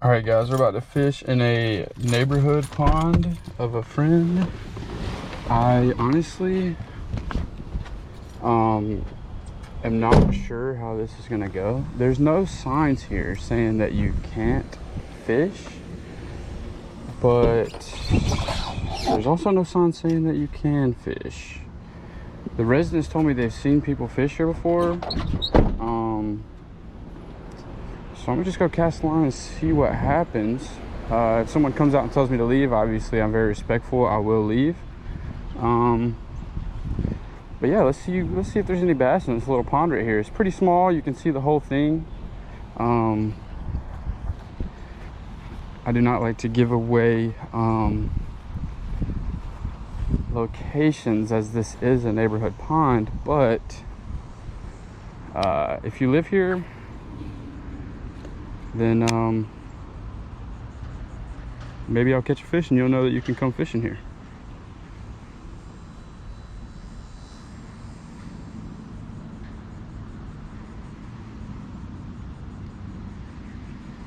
All right, guys, we're about to fish in a neighborhood pond of a friend. I honestly am not sure how this is gonna go. There's no signs here saying that you can't fish, but there's also no sign saying that you can fish. The residents told me they've seen people fish here before. So I'm gonna just go cast the line and see what happens. If someone comes out and tells me to leave, obviously I'm very respectful. I will leave. But yeah, let's see if there's any bass in this little pond right here. It's pretty small. You can see the whole thing. I do not like to give away locations, as this is a neighborhood pond, but if you live here, then maybe I'll catch a fish and you'll know that you can come fishing here.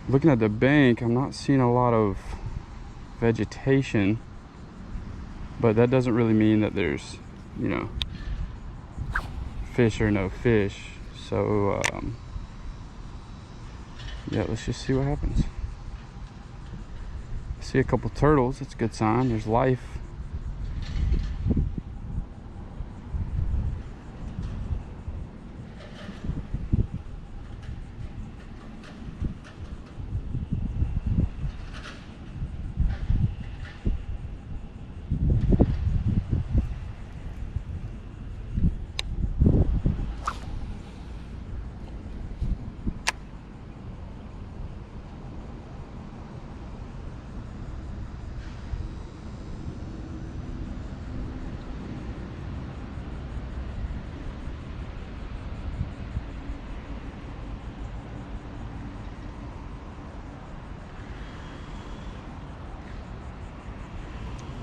Looking at the bank, I'm not seeing a lot of vegetation, but that doesn't really mean that there's, you know, fish or no fish. So yeah, let's just see what happens. I see a couple turtles. That's a good sign. There's life.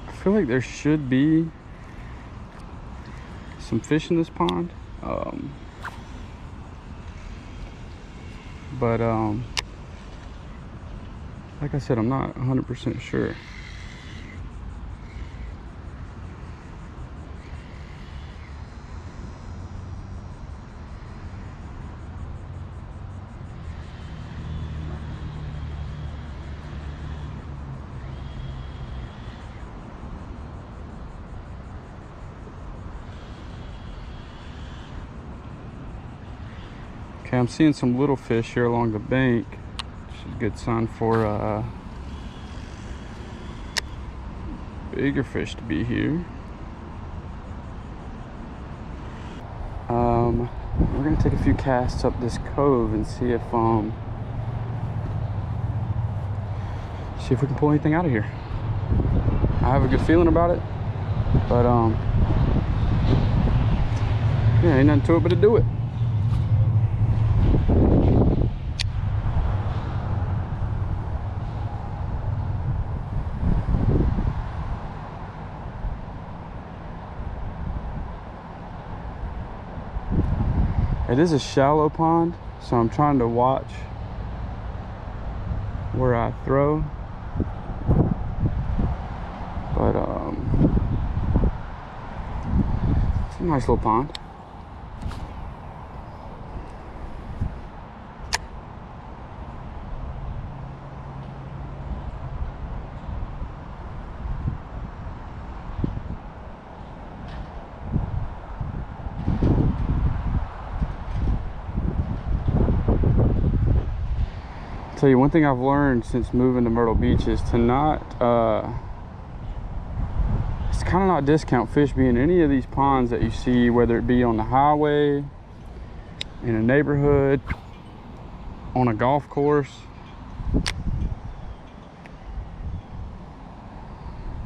I feel like there should be some fish in this pond, but like I said, I'm not 100% sure. Okay, I'm seeing some little fish here along the bank, which is a good sign for bigger fish to be here. We're gonna take a few casts up this cove and see if we can pull anything out of here. I have a good feeling about it, but yeah, ain't nothing to it but to do it. It is a shallow pond, so I'm trying to watch where I throw. But it's a nice little pond. Tell you one thing I've learned since moving to Myrtle Beach is to not it's kind of not discount fish being in any of these ponds that you see, whether it be on the highway, in a neighborhood, on a golf course.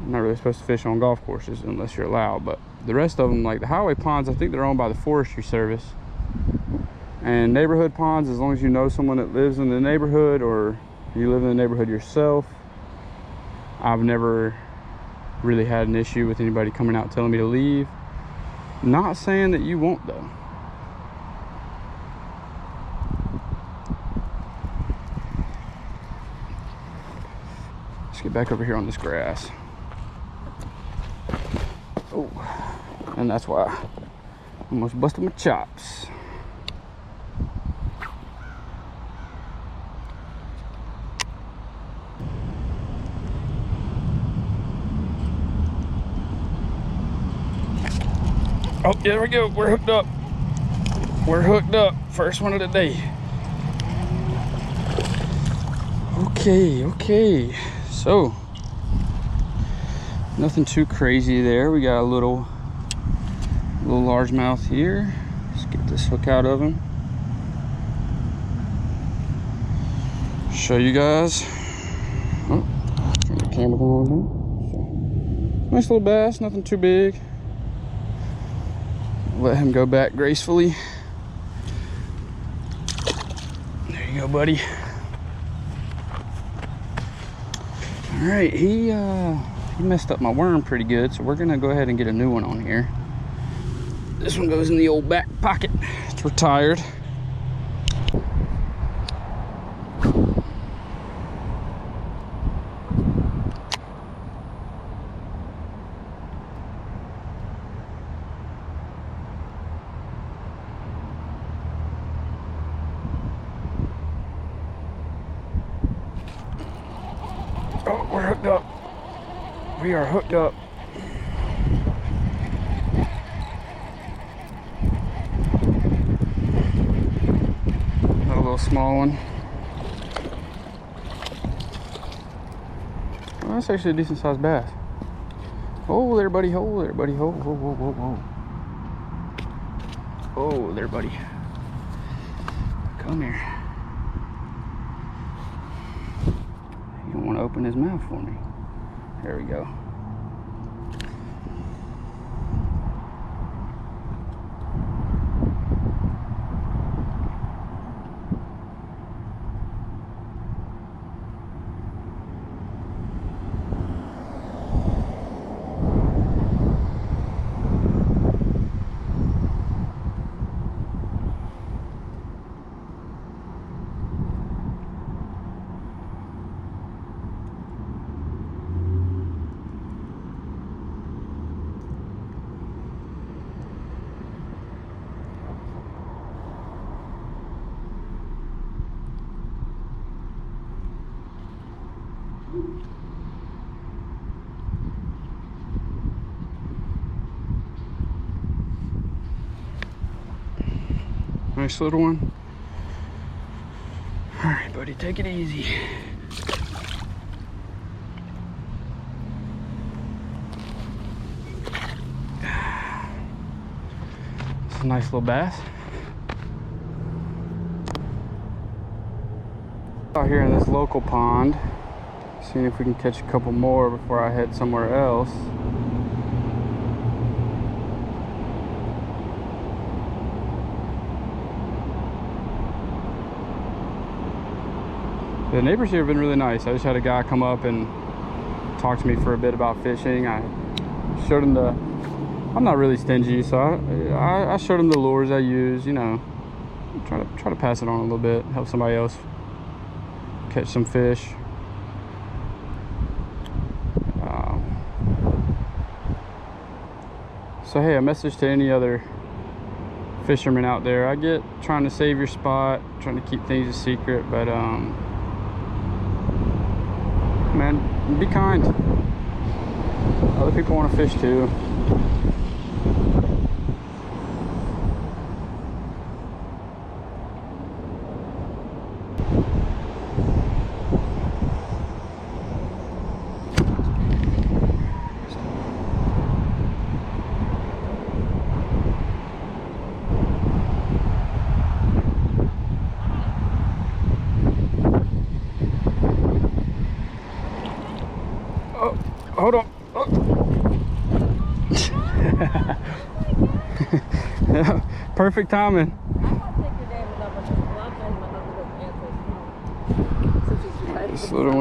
I'm not really supposed to fish on golf courses unless you're allowed, but the rest of them, like the highway ponds, I think they're owned by the Forestry Service. And neighborhood ponds, as long as you know someone that lives in the neighborhood or you live in the neighborhood yourself, I've never really had an issue with anybody coming out telling me to leave. Not saying that you won't though. Let's get back over here on this grass. Oh, and that's why I almost busted my chops. Oh, there we go. We're hooked up. We're hooked up. First one of the day. Okay. So, nothing too crazy there. We got a little largemouth here. Let's get this hook out of him. Show you guys. Oh, turn the camera on here. Nice little bass, nothing too big. Let him go back gracefully. There you go, buddy. All right, he messed up my worm pretty good, so we're gonna go ahead and get a new one on here. This one goes in the old back pocket. It's retired. Oh, we're hooked up. We are hooked up. Another little small one. Oh, that's actually a decent sized bass. Oh there, buddy. Oh there, buddy. Oh, whoa, whoa, whoa, whoa. Oh there, buddy. Come here. Want to open his mouth for me. There we go. Nice little one. All right, buddy, take it easy. It's a nice little bass. Out here in this local pond, seeing if we can catch a couple more before I head somewhere else. The neighbors here have been really nice. I just had a guy come up and talk to me for a bit about fishing. I showed him I'm not really stingy, so I showed him the lures I use, you know, try to pass it on a little bit, help somebody else catch some fish. So hey, a message to any other fishermen out there. I get trying to save your spot, trying to keep things a secret, but man, be kind. Other people want to fish too. Hold on. Oh. Perfect timing. This little one.